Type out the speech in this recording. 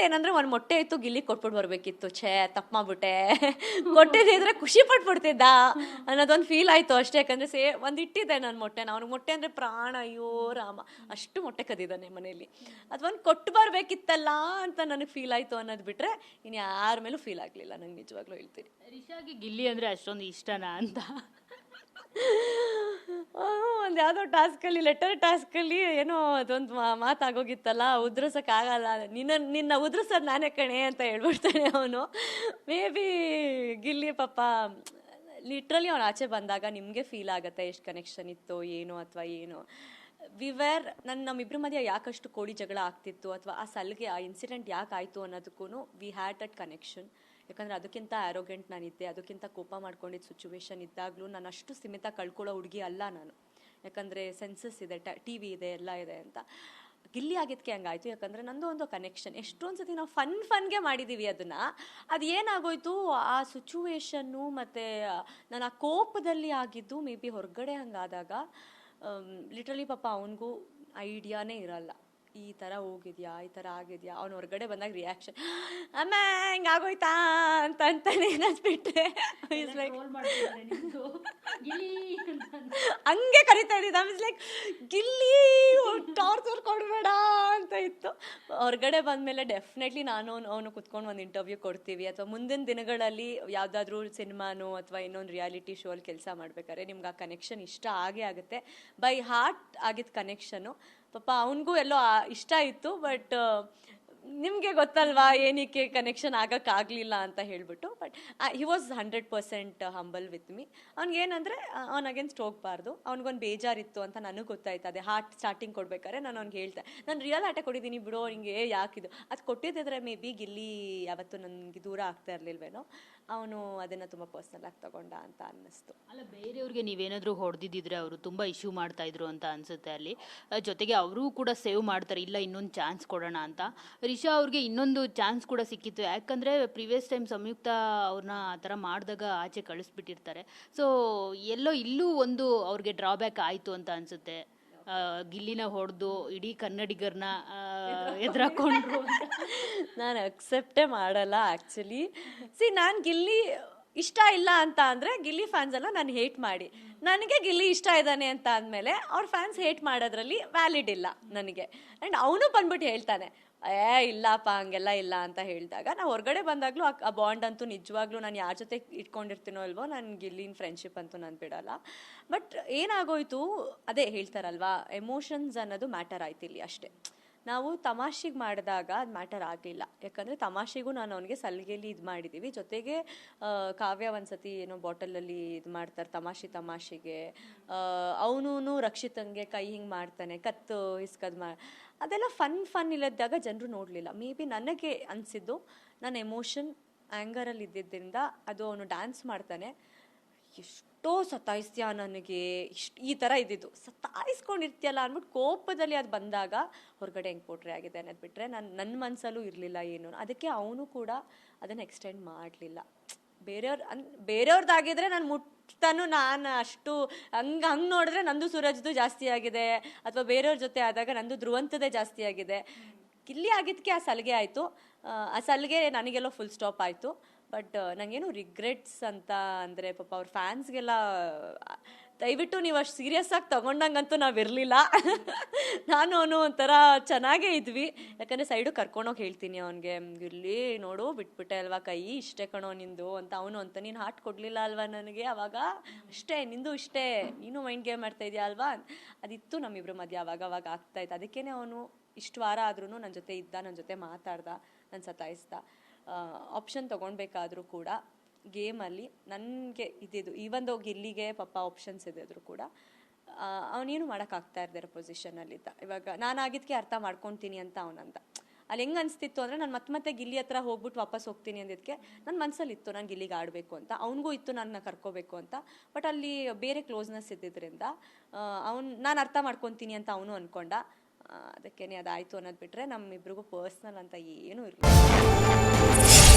ಏನಂದ್ರೆ ಒಂದು ಮೊಟ್ಟೆ ಇತ್ತು, ಗಿಲ್ಲಿ ಕೊಟ್ಬಿಟ್ಟು ಬರ್ಬೇಕಿತ್ತು. ತಪ್ಪು ಮಾಡ್ಬಿಟ್ಟೆ, ಕೊಟ್ಟಿದ್ರೆ ಖುಷಿ ಪಟ್ಬಿಡ್ತಿದ್ದ ಅನ್ನೋದೊಂದು ಫೀಲ್ ಆಯ್ತು ಅಷ್ಟೇ. ಯಾಕಂದ್ರೆ ಒಂದು ಇಟ್ಟಿದ್ದೆ ನಾನು ಮೊಟ್ಟೆನ, ಅವ್ನಿಗೆ ಮೊಟ್ಟೆ ಅಂದ್ರೆ ಪ್ರಾಣ. ಅಯ್ಯೋ ರಾಮ, ಅಷ್ಟು ಮೊಟ್ಟೆ ಕದಿದ್ದಾನೆ ಮನೇಲಿ. ಅದೊಂದು ಕೊಟ್ಟು ಬರ್ಬೇಕಿತ್ತಲ್ಲ ಅಂತ ನನಗೆ ಫೀಲ್ ಆಯ್ತು ಅನ್ನೋದು ಬಿಟ್ರೆ ಇನ್ನು ಯಾರ ಮೇಲೂ ಫೀಲ್ ಆಗ್ಲಿಲ್ಲ ನಂಗೆ, ನಿಜವಾಗ್ಲೂ ಹೇಳ್ತೀನಿ. ರಿಷಾಗೆ ಗಿಲ್ಲಿ ಅಂದ್ರೆ ಅಷ್ಟೊಂದು ಇಷ್ಟನಾ ಅಂತ? ಒಂದು ಯಾವುದೋ ಟಾಸ್ಕಲ್ಲಿ, ಲೆಟರ್ ಟಾಸ್ಕಲ್ಲಿ ಏನೋ ಅದೊಂದು ಮಾತಾಗೋಗಿತ್ತಲ್ಲ, ಉದ್ರಸಕ್ಕಾಗಲ್ಲ, ನಿನ್ನ ಉದ್ರಸೋದು ನಾನೇ ಕಣೆ ಅಂತ ಹೇಳ್ಬಿಡ್ತಾನೆ ಅವನು. ಮೇ ಬಿ ಗಿಲ್ಲಿ ಪಾಪ ಲಿಟ್ರಲಿ ಅವ್ನು ಆಚೆ ಬಂದಾಗ ನಿಮಗೆ ಫೀಲ್ ಆಗುತ್ತೆ ಎಷ್ಟು ಕನೆಕ್ಷನ್ ಇತ್ತು ಏನು ಅಥವಾ ಏನು. ನಮ್ಮಿಬ್ಬರ ಮಧ್ಯೆ ಯಾಕಷ್ಟು ಕೋಳಿ ಜಗಳ ಆಗ್ತಿತ್ತು ಅಥವಾ ಆ ಸಲ್ಗೆ ಆ ಇನ್ಸಿಡೆಂಟ್ ಯಾಕೆ ಆಯಿತು ಅನ್ನೋದಕ್ಕೂ ವಿ ಹ್ಯಾಡ್ ದಟ್ ಕನೆಕ್ಷನ್. ಯಾಕಂದರೆ ಅದಕ್ಕಿಂತ ಆ್ಯರೋಗೆಂಟ್ ನಾನಿದ್ದೆ, ಅದಕ್ಕಿಂತ ಕೋಪ ಮಾಡ್ಕೊಂಡಿದ್ದ ಸಿಚುವೇಶನ್ ಇದ್ದಾಗಲೂ ನಾನು ಅಷ್ಟು ಸೀಮಿತ ಕಳ್ಕೊಳ್ಳೋ ಹುಡುಗಿ ಅಲ್ಲ ನಾನು. ಯಾಕಂದರೆ ಸೆನ್ಸಸ್ ಇದೆ, ಟಿ ವಿ ಇದೆ, ಎಲ್ಲ ಇದೆ ಅಂತ. ಗಿಲ್ಲಿ ಆಗಿದ್ದಕ್ಕೆ ಹಂಗಾಯ್ತು. ಯಾಕಂದರೆ ನಂದು ಒಂದು ಕನೆಕ್ಷನ್, ಎಷ್ಟೊಂದು ಸತಿ ನಾವು ಫನ್ಗೆ ಮಾಡಿದ್ದೀವಿ ಅದನ್ನು. ಅದು ಏನಾಗೋಯ್ತು, ಆ ಸಿಚುವೇಶನ್ನು ಮತ್ತು ನಾನು ಆ ಕೋಪದಲ್ಲಿ ಆಗಿದ್ದು ಮೇ ಬಿ ಹೊರಗಡೆ ಹಂಗಾದಾಗ ಲಿಟ್ರಲಿ ಪಾಪ ಅವನಿಗೂ ಐಡಿಯಾನೇ ಇರಲ್ಲ, ಈ ಥರ ಹೋಗಿದ್ಯಾ, ಈ ಥರ ಆಗಿದೆಯಾ. ಅವ್ನು ಹೊರಗಡೆ ಬಂದಾಗ ರಿಯಾಕ್ಷನ್, ಅಮ್ಮ ಹಿಂಗಾಗೋಯ್ತಾ ಅಂತಾನೆ ಅನ್ನಿಸ್ಬಿಟ್ರೆ ಇಸ್ ಲೈಕ್ ಹಂಗೆ ಕರಿತಾ ಇದ್ದಿದ್ದು. ಇಸ್ ಲೈಕ್ ಗಿಲ್ಲಿ ಟಾರ್ಚರ್ ಕೊಡಬೇಡ ಅಂತ ಇತ್ತು. ಹೊರಗಡೆ ಬಂದಮೇಲೆ ಡೆಫಿನೆಟ್ಲಿ ನಾನು ಅವನು ಕುತ್ಕೊಂಡು ಒಂದು ಇಂಟರ್ವ್ಯೂ ಕೊಡ್ತೀವಿ, ಅಥವಾ ಮುಂದಿನ ದಿನಗಳಲ್ಲಿ ಯಾವುದಾದ್ರೂ ಸಿನಿಮಾನೋ ಅಥವಾ ಇನ್ನೊಂದು ರಿಯಾಲಿಟಿ ಶೋ ಅಲ್ಲಿ ಕೆಲಸ ಮಾಡ್ಬೇಕಾದ್ರೆ ನಿಮ್ಗೆ ಆ ಕನೆಕ್ಷನ್ ಇಷ್ಟ ಆಗೇ ಆಗುತ್ತೆ. ಬೈ ಹಾರ್ಟ್ ಆಗಿದ್ದ ಕನೆಕ್ಷನು. ಪಾಪ ಅವನಿಗೂ ಎಲ್ಲೋ ಇಷ್ಟ ಇತ್ತು, ಬಟ್ ನಿಮಗೆ ಗೊತ್ತಲ್ವಾ ಏನಕ್ಕೆ ಕನೆಕ್ಷನ್ ಆಗೋಕ್ಕಾಗಲಿಲ್ಲ ಅಂತ ಹೇಳ್ಬಿಟ್ಟು. But he was 100% humble with me. ಅವ್ನಿಗೇನಂದರೆ ಅವ್ನು ಅಗೇನ್ಸ್ಟ್ ಹೋಗಬಾರ್ದು, ಅವ್ನಿಗೊಂದು ಬೇಜಾರಿತ್ತು ಅಂತ ನನಗೆ ಗೊತ್ತಾಯ್ತು. ಅದೇ ಹಾರ್ಟ್ ಸ್ಟಾರ್ಟಿಂಗ್ ಕೊಡ್ಬೇಕಾದ್ರೆ ನಾನು ಅವ್ನಿಗೆ ಹೇಳ್ತೆ, ನಾನು ರಿಯಲ್ ಆಟ ಕೊಟ್ಟಿದ್ದೀನಿ ಬಿಡೋ, ಹಿಂಗೆ ಯಾಕಿದು. ಅದು ಕೊಟ್ಟಿದ್ದಿದ್ರೆ ಮೇ ಬಿ ಗಿಲ್ಲಿ ಯಾವತ್ತೂ ನನಗೆ ದೂರ ಆಗ್ತಾ ಇರಲಿಲ್ವೇನೋ. ಅವನು ಅದನ್ನು ತುಂಬ ಪರ್ಸ್ನಲ್ ಆಗಿ ತಗೊಂಡ ಅಂತ ಅನ್ನಿಸ್ತು. ಅಲ್ಲ, ಬೇರೆಯವ್ರಿಗೆ ನೀವೇನಾದರೂ ಹೊಡೆದಿದ್ದಿದ್ರೆ ಅವರು ತುಂಬ ಇಶ್ಯೂ ಮಾಡ್ತಾಯಿದ್ರು ಅಂತ ಅನಿಸುತ್ತೆ ಅಲ್ಲಿ. ಜೊತೆಗೆ ಅವರು ಕೂಡ ಸೇವ್ ಮಾಡ್ತಾರೆ, ಇಲ್ಲ ಇನ್ನೊಂದು ಚಾನ್ಸ್ ಕೊಡೋಣ ಅಂತ. ರಿಷಾ ಅವ್ರಿಗೆ ಇನ್ನೊಂದು ಚಾನ್ಸ್ ಕೂಡ ಸಿಕ್ಕಿತ್ತು, ಯಾಕಂದರೆ ಪ್ರಿವಿಯಸ್ ಟೈಮ್ ಸಂಯುಕ್ತ ಅವ್ರನ್ನ ಆ ಥರ ಮಾಡಿದಾಗ ಆಚೆ ಕಳಿಸ್ಬಿಟ್ಟಿರ್ತಾರೆ. ಸೊ ಎಲ್ಲೋ ಇಲ್ಲೂ ಒಂದು ಅವ್ರಿಗೆ ಡ್ರಾಬ್ಯಾಕ್ ಆಯಿತು ಅಂತ ಅನಿಸುತ್ತೆ. ಗಿಲ್ಲಿನ ಹೊಡೆದು ಇಡೀ ಕನ್ನಡಿಗರನ್ನ ಎದುರಾಕೊಂಡ್ರು. ನಾನು ಅಕ್ಸೆಪ್ಟೇ ಮಾಡಲ್ಲ ಆ್ಯಕ್ಚುಲಿ. ನಾನು ಗಿಲ್ಲಿ ಇಷ್ಟ ಇಲ್ಲ ಅಂತ ಅಂದರೆ ಗಿಲ್ಲಿ ಫ್ಯಾನ್ಸ್ ಎಲ್ಲ ನಾನು ಹೇಟ್ ಮಾಡಿ, ನನಗೆ ಗಿಲ್ಲಿ ಇಷ್ಟ ಇದ್ದಾನೆ ಅಂತ ಅಂದಮೇಲೆ ಅವ್ರ ಫ್ಯಾನ್ಸ್ ಹೇಟ್ ಮಾಡೋದ್ರಲ್ಲಿ ವ್ಯಾಲಿಡ್ ಇಲ್ಲ ನನಗೆ. ಆ್ಯಂಡ್ ಅವನು ಬಂದ್ಬಿಟ್ಟು ಹೇಳ್ತಾನೆ, ಇಲ್ಲಪ್ಪ ಹಂಗೆಲ್ಲ ಇಲ್ಲ ಅಂತ ಹೇಳಿದಾಗ ನಾವು ಹೊರಗಡೆ ಬಂದಾಗಲೂ ಆ ಬಾಂಡ್ ಅಂತೂ ನಿಜವಾಗ್ಲೂ ನಾನು ಯಾರ ಜೊತೆ ಇಟ್ಕೊಂಡಿರ್ತೀನೋ ಅಲ್ವೋ, ನಾನು ಗಿಲ್ಲಿನ ಫ್ರೆಂಡ್ಶಿಪ್ ಅಂತೂ ನಾನು ಬಿಡಲ್ಲ. ಬಟ್ ಏನಾಗೋಯ್ತು, ಅದೇ ಹೇಳ್ತಾರಲ್ವಾ, ಎಮೋಷನ್ಸ್ ಅನ್ನೋದು ಮ್ಯಾಟರ್ ಆಯ್ತು ಇಲ್ಲಿ ಅಷ್ಟೇ. ನಾವು ತಮಾಷೆಗೆ ಮಾಡಿದಾಗ ಅದು ಮ್ಯಾಟರ್ ಆಗಲಿಲ್ಲ. ಯಾಕಂದರೆ ತಮಾಷೆಗೂ ನಾನು ಅವನಿಗೆ ಸಲಿಗೆಯಲ್ಲಿ ಇದು ಮಾಡಿದ್ದೀವಿ. ಜೊತೆಗೆ ಕಾವ್ಯ ಒಂದ್ಸತಿ ಏನೋ ಬಾಟಲಲ್ಲಿ ಇದು ಮಾಡ್ತಾರೆ ತಮಾಷೆಗೆ. ಅವನು ರಕ್ಷಿತಂಗೆ ಕೈ ಹಿಂಗೆ ಮಾಡ್ತಾನೆ, ಕತ್ತು ಇಸ್ಕದ್ ಅದೆಲ್ಲ ಫನ್ ಇಲ್ಲದಾಗ ಜನರು ನೋಡಲಿಲ್ಲ. ಮೇ ಬಿ ನನಗೆ ಅನಿಸಿದ್ದು, ನನ್ನ ಎಮೋಷನ್ ಆ್ಯಂಗರಲ್ಲಿ ಇದ್ದಿದ್ದರಿಂದ ಅದು ಅವನು ಡ್ಯಾನ್ಸ್ ಮಾಡ್ತಾನೆ, ಎಷ್ಟೋ ಸತಾಯಿಸ್ತೀಯ ನನಗೆ, ಈ ಥರ ಇದ್ದಿದ್ದು, ಸತಾಯಿಸ್ಕೊಂಡಿರ್ತೀಯಲ್ಲ ಅಂದ್ಬಿಟ್ಟು ಕೋಪದಲ್ಲಿ ಅದು ಬಂದಾಗ ಹೊರಗಡೆ ಹೆಂಗೆ ಪೋಟ್ರೆ ಆಗಿದೆ ಅನ್ನೋದು ಬಿಟ್ಟರೆ ನನ್ನ ಮನಸ್ಸಲ್ಲೂ ಇರಲಿಲ್ಲ ಏನು. ಅದಕ್ಕೆ ಅವನು ಕೂಡ ಅದನ್ನು ಎಕ್ಸ್ಟೆಂಡ್ ಮಾಡಲಿಲ್ಲ. ಬೇರೆಯವ್ರದ್ದಾಗಿದ್ರೆ ನಾನು ಮುಟ್ತಾನು, ನಾನು ಅಷ್ಟು ಹಂಗೆ ನೋಡಿದ್ರೆ ನಂದು ಸೂರಜ್ದು ಜಾಸ್ತಿ ಆಗಿದೆ, ಅಥವಾ ಬೇರೆಯವ್ರ ಜೊತೆ ಆದಾಗ ನಂದು ಧ್ರುವಂತದೇ ಜಾಸ್ತಿ ಆಗಿದೆ. ಗಿಲ್ಲಿ ಆಗಿದ್ದಕ್ಕೆ ಆ ಸಲಿಗೆ ಆಯಿತು, ಆ ಸಲಿಗೆ ನನಗೆಲ್ಲೋ ಫುಲ್ ಸ್ಟಾಪ್ ಆಯಿತು. ಬಟ್ ನನಗೇನು ರಿಗ್ರೆಟ್ಸ್ ಅಂತ ಅಂದರೆ ಪಾಪ ಅವ್ರ ಫ್ಯಾನ್ಸ್ಗೆಲ್ಲ ದಯವಿಟ್ಟು ನೀವು ಅಷ್ಟು ಸೀರಿಯಸ್ ಆಗಿ ತೊಗೊಂಡಂಗಂತೂ ನಾವು ಇರಲಿಲ್ಲ. ನಾನು ಅವನು ಒಂಥರ ಚೆನ್ನಾಗೇ ಇದ್ವಿ. ಯಾಕಂದರೆ ಸೈಡು ಕರ್ಕೊಂಡೋಗಿ ಹೇಳ್ತೀನಿ ಅವನಿಗೆ, ಇಲ್ಲಿ ನೋಡು ಬಿಟ್ಬಿಟ್ಟೆ ಅಲ್ವಾ ಕೈ, ಇಷ್ಟೇ ಕಣೋ ನಿಂದು ಅಂತ. ಅವನು ಅಂತ ನೀನು ಹಾರ್ಟ್ ಕೊಡಲಿಲ್ಲ ಅಲ್ವಾ ನನಗೆ ಅವಾಗ, ಅಷ್ಟೇ ನಿಂದು ಇಷ್ಟೇ, ನೀನು ಮೈಂಡ್ ಗೇಮ್ ಮಾಡ್ತಾ ಇದೆಯಾ ಅಲ್ವಾ, ಅದಿತ್ತು ನಮ್ಮಿಬ್ಬರ ಮಧ್ಯೆ ಅವಾಗ ಆಗ್ತಾಯಿತ್ತು. ಅದಕ್ಕೇ ಅವನು ಇಷ್ಟು ವಾರ ಆದ್ರೂ ನನ್ನ ಜೊತೆ ಇದ್ದ, ನನ್ನ ಜೊತೆ ಮಾತಾಡ್ದ, ನನ್ನ ಸತಾಯಿಸ್ದ. ಆಪ್ಷನ್ ತೊಗೊಳ್ಬೇಕಾದ್ರೂ ಕೂಡ ಗೇಮಲ್ಲಿ ನನಗೆ ಇದ್ದಿದ್ದು, ಈವೊಂದು ಗಿಲ್ಲಿಗೆ ಪಾಪ ಆಪ್ಷನ್ಸ್ ಇದ್ದಿದ್ರು ಕೂಡ ಅವನೇನು ಮಾಡೋಕ್ಕಾಗ್ತಾ ಇರ್ದಿರೋ ಪೊಸಿಷನಲ್ಲಿದ್ದ. ಇವಾಗ ನಾನಾಗಿದ್ದಕ್ಕೆ ಅರ್ಥ ಮಾಡ್ಕೊತೀನಿ ಅಂತ ಅವನಂದ. ಅಲ್ಲಿ ಹೆಂಗೆ ಅನಿಸ್ತಿತ್ತು ಅಂದರೆ, ನಾನು ಮತ್ತೆ ಗಿಲ್ಲಿ ಹತ್ರ ಹೋಗ್ಬಿಟ್ಟು ವಾಪಸ್ ಹೋಗ್ತೀನಿ ಅಂದಿದ್ದಕ್ಕೆ ನನ್ನ ಮನಸ್ಸಲ್ಲಿ ಇತ್ತು ನಾನು ಗಿಲ್ಲಿಗೆ ಆಡಬೇಕು ಅಂತ, ಅವನಿಗೂ ಇತ್ತು ನನ್ನ ಕರ್ಕೋಬೇಕು ಅಂತ. ಬಟ್ ಅಲ್ಲಿ ಬೇರೆ ಕ್ಲೋಸ್ನೆಸ್ ಇದ್ದಿದ್ದರಿಂದ ನಾನು ಅರ್ಥ ಮಾಡ್ಕೊತೀನಿ ಅಂತ ಅವನು ಅಂದ್ಕೊಂಡ. ಅದಕ್ಕೇನೆ ಅದಾಯಿತು ಅನ್ನೋದು ಬಿಟ್ಟರೆ ನಮ್ಮಿಬ್ರಿಗೂ ಪರ್ಸ್ನಲ್ ಅಂತ ಏನೂ ಇರಲಿಲ್ಲ.